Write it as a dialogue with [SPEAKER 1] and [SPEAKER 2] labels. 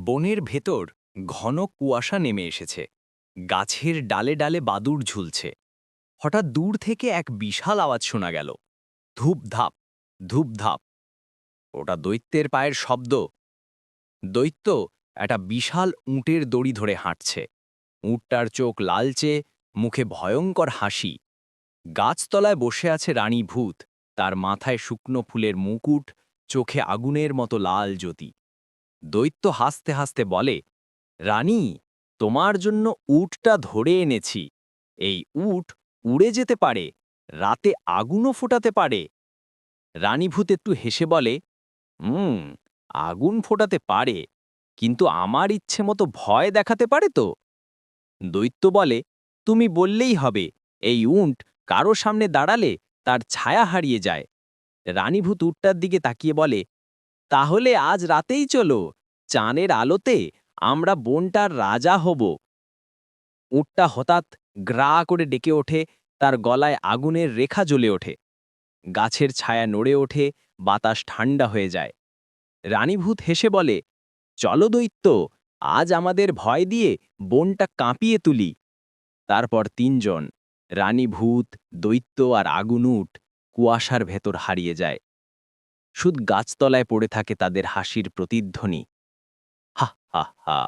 [SPEAKER 1] বনের ভেতর ঘন কুয়াশা নেমে এসেছে। গাছের ডালে ডালে বাদুড় ঝুলছে। হঠাৎ দূর থেকে এক বিশাল আওয়াজ শোনা গেল। ধূপধাপ, ধূপধাপ। ওটা দৈত্যের পায়ের শব্দ। দৈত্য একটা বিশাল উটের দড়ি ধরে হাঁটছে। উটটার চোখ লালচে, মুখে ভয়ঙ্কর হাসি। গাছতলায় বসে আছে রানী ভূত, তার মাথায় শুকনো ফুলের মুকুট, চোখে আগুনের মতো লাল জ্যোতি। দৈত্য হাসতে হাসতে বলে, রানী, তোমার জন্য উটটা ধরে এনেছি। এই উট উড়ে যেতে পারে, রাতে আগুনও ফোটাতে পারে। রানীভূত একটু হেসে বলে, হুম, আগুন ফোটাতে পারে, কিন্তু আমার ইচ্ছে মতো ভয় দেখাতে পারে তো। দৈত্য বলে, তুমি বললেই হবে, এই উট কারো সামনে দাঁড়ালে তার ছায়া হারিয়ে যায়। রানীভূত উটটার দিকে তাকিয়ে বলে, তাহলে আজ রাতেই চলো, চাঁদের আলোতে আমরা বনটার রাজা হব। উটটা হঠাৎ গ্রা করে ডেকে ওঠে, তার গলায় আগুনের রেখা জ্বলে ওঠে। গাছের ছায়া নড়ে ওঠে, বাতাস ঠান্ডা হয়ে যায়। রানীভূত হেসে বলে, চলো দৈত্য, আজ আমাদের ভয় দিয়ে বনটা কাঁপিয়ে তুলি। তারপর তিনজন, রানীভূত, দৈত্য আর আগুন উট, কুয়াশার ভেতর হারিয়ে যায়। শুধু গাছতলায় পড়ে থাকে তাদের হাসির প্রতিধ্বনি। হা হা হা।